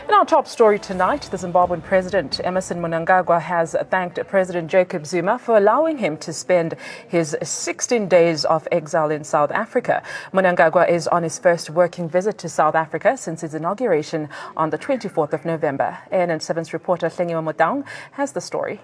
In our top story tonight, the Zimbabwean President Mnangagwa has thanked President Jacob Zuma for allowing him to spend his 16 days of exile in South Africa. Mnangagwa is on his first working visit to South Africa since his inauguration on the 24th of November. ANN7's reporter Hlengiwa Motang has the story.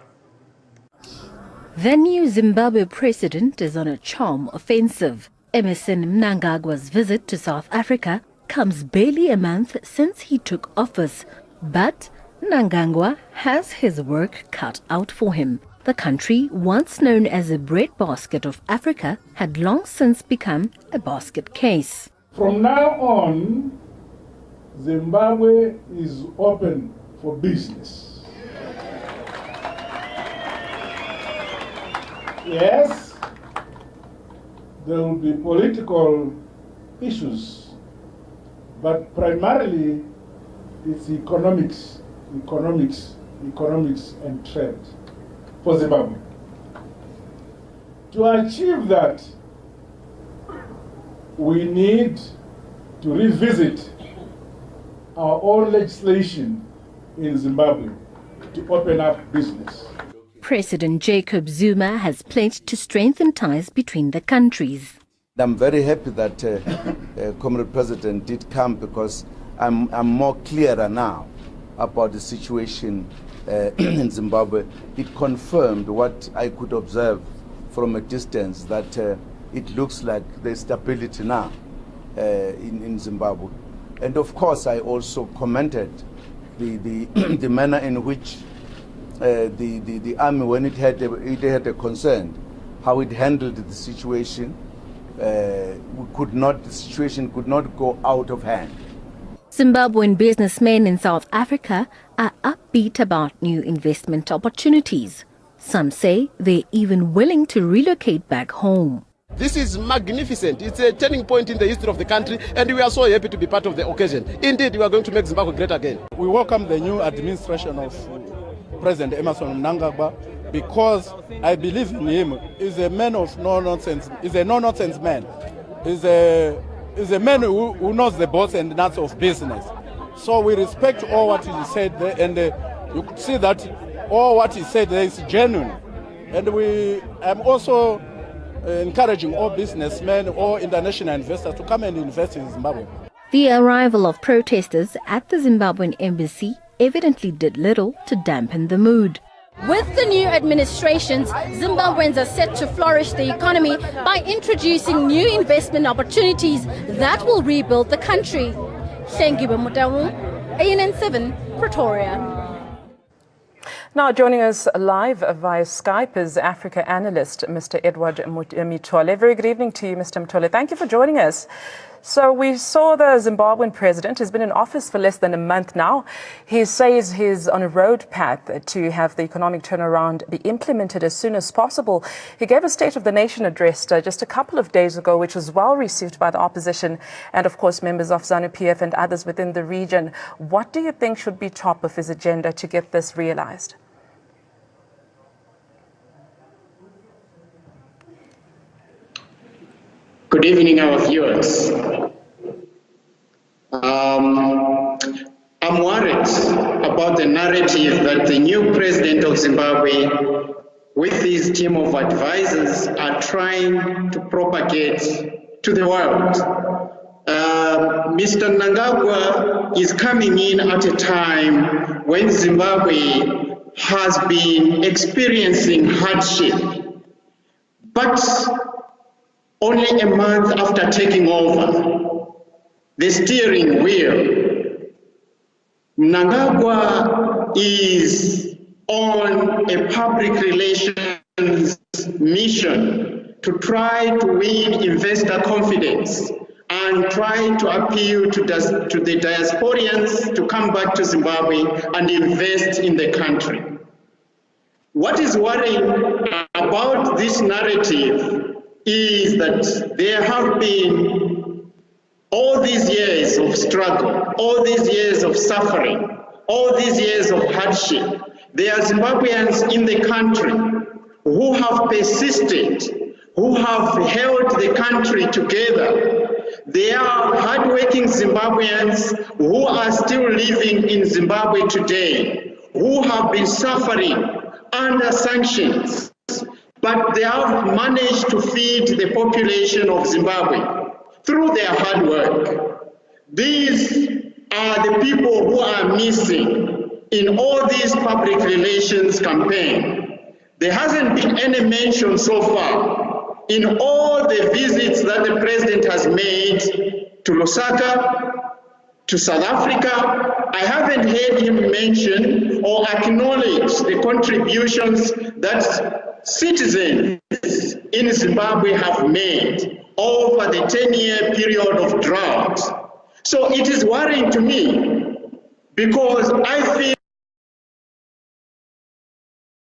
The new Zimbabwe president is on a charm offensive. Mnangagwa's visit to South Africa comes barely a month since he took office, but Mnangagwa has his work cut out for him. The country, once known as a breadbasket of Africa, had long since become a basket case. From now on, Zimbabwe is open for business. Yes, there will be political issues, but primarily it's economics and trade for Zimbabwe. To achieve that, we need to revisit our own legislation in Zimbabwe to open up business. President Jacob Zuma has pledged to strengthen ties between the countries. I'm very happy that Comrade President did come, because I'm more clearer now about the situation in Zimbabwe. It confirmed what I could observe from a distance, that it looks like there's stability now in Zimbabwe. And of course, I also commented the manner in which the army, when it had a concern, how it handled the situation. The situation could not go out of hand. Zimbabwean businessmen in South Africa are upbeat about new investment opportunities. Some say they're even willing to relocate back home. This is magnificent. It's a turning point in the history of the country, and we are so happy to be part of the occasion. Indeed, we are going to make Zimbabwe great again. We welcome the new administration of President Mnangagwa, because I believe in him. He's a man of no nonsense. He's a no-nonsense man. He's a man who knows the bolts and nuts of business. So we respect all what he said there, and you could see that all what he said there is genuine. And I'm also encouraging all businessmen, all international investors to come and invest in Zimbabwe. The arrival of protesters at the Zimbabwean embassy evidently did little to dampen the mood. With the new administrations, Zimbabweans are set to flourish the economy by introducing new investment opportunities that will rebuild the country. Hlengiwa Motang, ANN7, Pretoria. Now joining us live via Skype is Africa Analyst, Mr. Edward Mitole. Very good evening to you, Mr. Mitole. Thank you for joining us. So we saw the Zimbabwean president has been in office for less than a month now. He says he's on a road path to have the economic turnaround be implemented as soon as possible. He gave a State of the Nation address just a couple of days ago, which was well received by the opposition and, of course, members of ZANU-PF and others within the region. What do you think should be top of his agenda to get this realized? Good evening, our viewers. I'm worried about the narrative that the new president of Zimbabwe, with his team of advisors, are trying to propagate to the world. Mr. Mnangagwa is coming in at a time when Zimbabwe has been experiencing hardship, but only a month after taking over the steering wheel, Mnangagwa is on a public relations mission to try to win investor confidence and try to appeal to the diasporians to come back to Zimbabwe and invest in the country. What is worrying about this narrative is that there have been all these years of struggle, all these years of suffering, all these years of hardship. There are Zimbabweans in the country who have persisted, who have held the country together There are hardworking Zimbabweans who are still living in Zimbabwe today, who have been suffering under sanctions, but they have managed to feed the population of Zimbabwe through their hard work. These are the people who are missing in all these public relations campaign. There hasn't been any mention so far in all the visits that the president has made to Lusaka, to South Africa. I haven't heard him mention or acknowledge the contributions that citizens in Zimbabwe have made over the 10-year period of drought. So it is worrying to me because I feel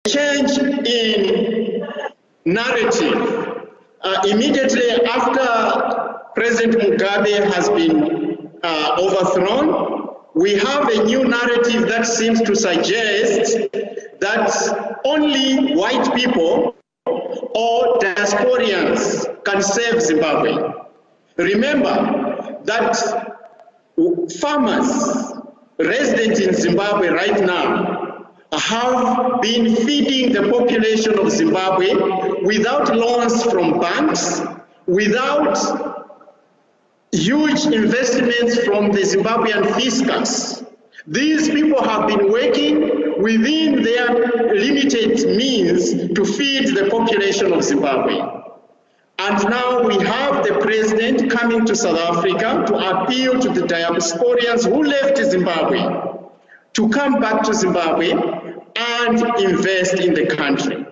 a change in narrative. Immediately after President Mugabe has been overthrown, we have a new narrative that seems to suggest that only white people or diasporians can save Zimbabwe. Remember that farmers resident in Zimbabwe right now have been feeding the population of Zimbabwe without loans from banks, without huge investments from the Zimbabwean fiscus. These people have been working within their limited means to feed the population of Zimbabwe. And now we have the president coming to South Africa to appeal to the diasporians who left Zimbabwe to come back to Zimbabwe and invest in the country.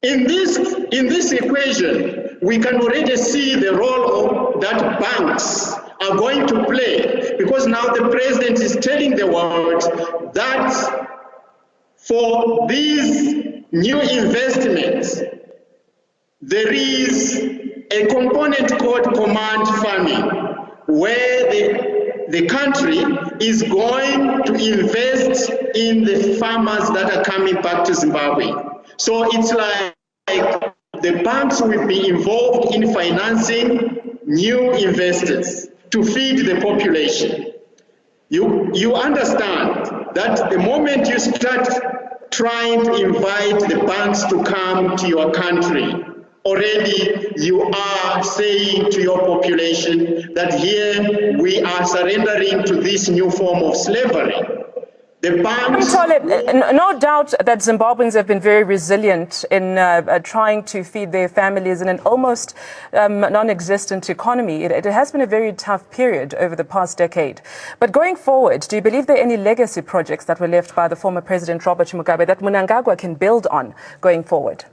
In this equation, we can already see the role that banks are going to play, because now the president is telling the world that for these new investments, there is a component called command farming, where the country is going to invest in the farmers that are coming back to Zimbabwe. So it's like the banks will be involved in financing new investors to feed the population. You understand that the moment you start trying to invite the banks to come to your country, already you are saying to your population that here we are surrendering to this new form of slavery. The banks... No doubt that Zimbabweans have been very resilient in trying to feed their families in an almost non-existent economy. It has been a very tough period over the past decade. But going forward, do you believe there are any legacy projects that were left by the former President Robert Mugabe that Mnangagwa can build on going forward?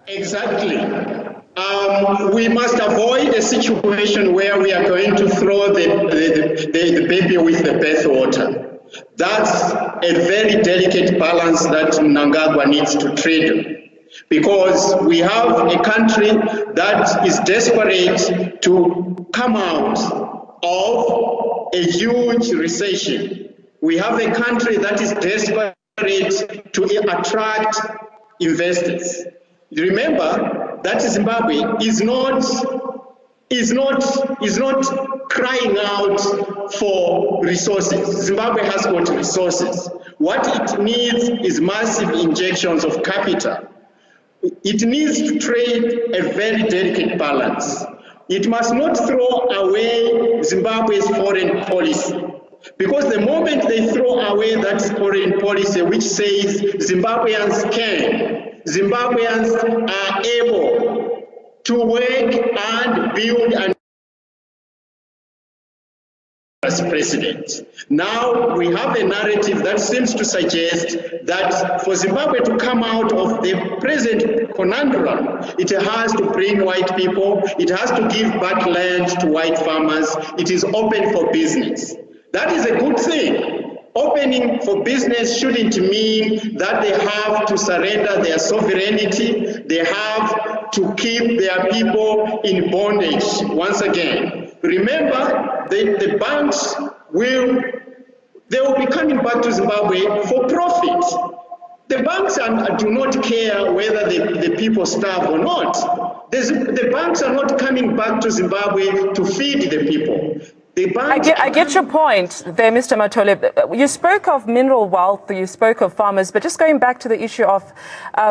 Exactly. We must avoid a situation where we are going to throw the baby with the bathwater. That's a very delicate balance that Mnangagwa needs to tread, because we have a country that is desperate to come out of a huge recession. We have a country that is desperate to attract investors. Remember that Zimbabwe is not crying out for resources. Zimbabwe has got resources. What it needs is massive injections of capital. It needs to trade a very delicate balance. It must not throw away Zimbabwe's foreign policy, because the moment they throw away that foreign policy which says Zimbabweans can, Zimbabweans are able to work and build and as president. Now we have a narrative that seems to suggest that for Zimbabwe to come out of the present conundrum, it has to bring white people, it has to give back land to white farmers, it is open for business. That is a good thing. Opening for business shouldn't mean that they have to surrender their sovereignty, they have to keep their people in bondage once again. Remember, the banks will be coming back to Zimbabwe for profit. The banks do not care whether the people starve or not. The banks are not coming back to Zimbabwe to feed the people. I get your point there, Mr. Mitole. You spoke of mineral wealth, you spoke of farmers, but just going back to the issue of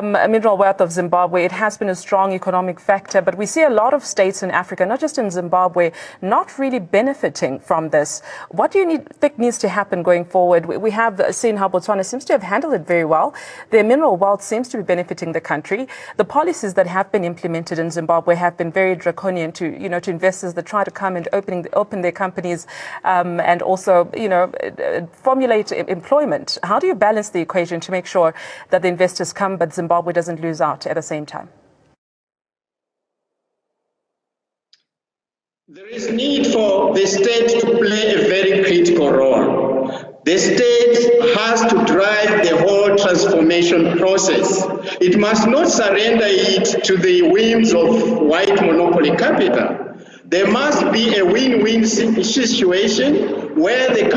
mineral wealth of Zimbabwe, it has been a strong economic factor, but we see a lot of states in Africa, not just in Zimbabwe, not really benefiting from this. What do you think needs to happen going forward? We have seen how Botswana seems to have handled it very well. Their mineral wealth seems to be benefiting the country. The policies that have been implemented in Zimbabwe have been very draconian to investors that try to come and open their companies and also, formulate employment. How do you balance the equation to make sure that the investors come, but Zimbabwe doesn't lose out at the same time? There is need for the state to play a very critical role. The state has to drive the whole transformation process. It must not surrender it to the whims of white monopoly capital. There must be a win-win situation where the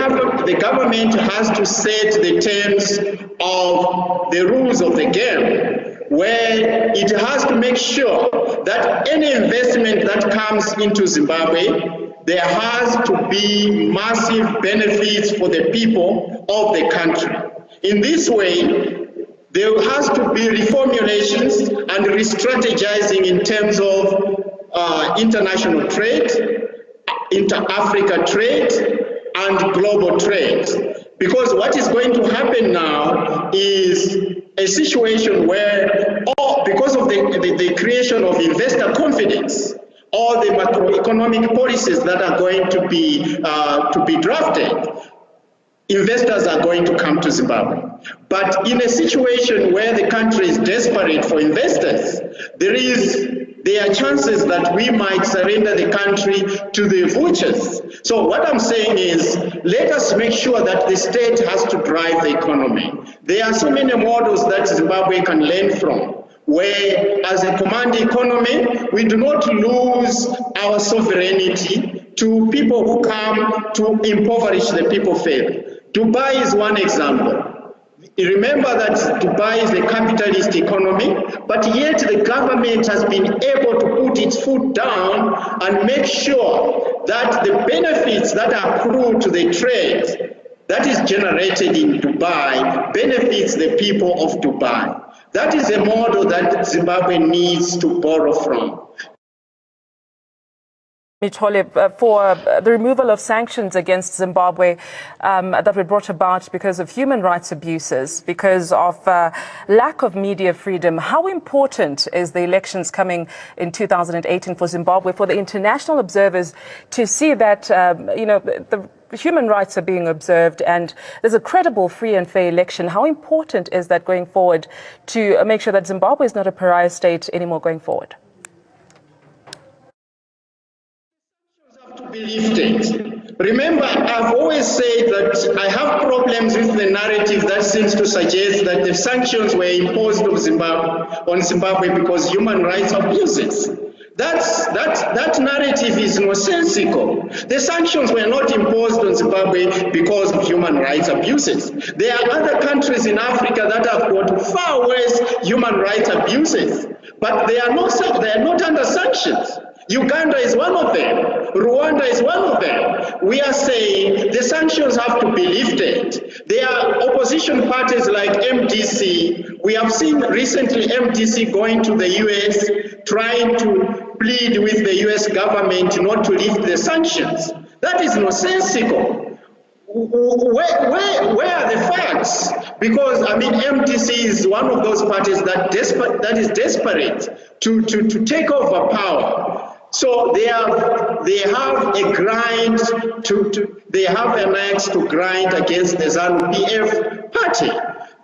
government has to set the terms of the rules of the game, where it has to make sure that any investment that comes into Zimbabwe, there has to be massive benefits for the people of the country. In this way, there has to be reformulations and re-strategizing in terms of international trade, inter-Africa trade, and global trade. Because what is going to happen now is a situation where, because of the creation of investor confidence, all the macroeconomic policies that are going to be drafted, investors are going to come to Zimbabwe. But in a situation where the country is desperate for investors, there are chances that we might surrender the country to the vultures. So what I'm saying is, let us make sure that the state has to drive the economy. There are so many models that Zimbabwe can learn from, where as a command economy, we do not lose our sovereignty to people who come to impoverish the people further. Dubai is one example. Remember that Dubai is a capitalist economy, but yet the government has been able to put its foot down and make sure that the benefits that accrue to the trade that is generated in Dubai benefits the people of Dubai. That is a model that Zimbabwe needs to borrow from. Mitole, for the removal of sanctions against Zimbabwe that were brought about because of human rights abuses, because of lack of media freedom, how important is the elections coming in 2018 for Zimbabwe, for the international observers to see that, the human rights are being observed and there's a credible, free and fair election? How important is that going forward to make sure that Zimbabwe is not a pariah state anymore going forward? To be lifted. Remember, I've always said that I have problems with the narrative that seems to suggest that the sanctions were imposed on Zimbabwe because human rights abuses. That narrative is nonsensical. The sanctions were not imposed on Zimbabwe because of human rights abuses. There are other countries in Africa that have got far worse human rights abuses, but they are not under sanctions. Uganda is one of them. Rwanda is one of them. We are saying the sanctions have to be lifted. There are opposition parties like MDC. We have seen recently MDC going to the US, trying to plead with the US government not to lift the sanctions. That is nonsensical. Where are the facts? Because, MDC is one of those parties that is desperate to take over power. So they have an axe to grind against the ZANU-PF party.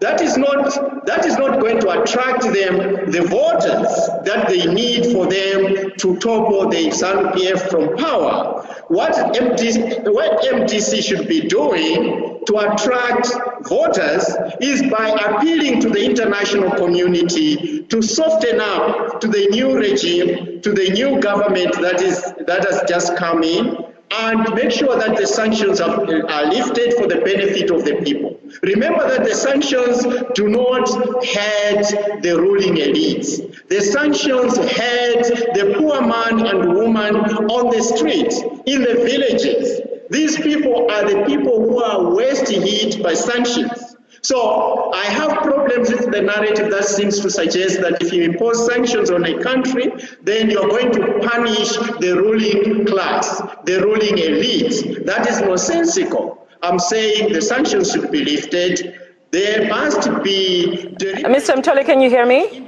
That is not going to attract them the voters that they need for them to topple the ZANU-PF from power. What MDC should be doing to attract voters is by appealing to the international community to soften up to the new regime, to the new government that has just come in, and make sure that the sanctions are lifted for the benefit of the people. Remember that the sanctions do not hurt the ruling elites. The sanctions hurt the poor man and woman on the street, in the villages. These people are the people who are worst hit by sanctions. So I have problems with the narrative that seems to suggest that if you impose sanctions on a country, then you're going to punish the ruling class, the ruling elite. That is nonsensical. I'm saying the sanctions should be lifted. There must be... Mr. Mitole, can you hear me?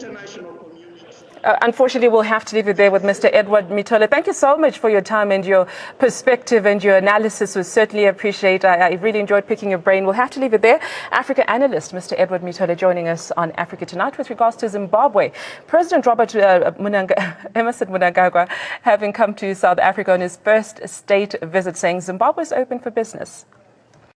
Unfortunately, we'll have to leave it there with Mr. Edward Mitole. Thank you so much for your time and your perspective and your analysis. We certainly appreciate. I really enjoyed picking your brain. We'll have to leave it there. Africa Analyst, Mr. Edward Mitole, joining us on Africa Tonight with regards to Zimbabwe. President Emmerson Mnangagwa having come to South Africa on his first state visit, saying Zimbabwe is open for business.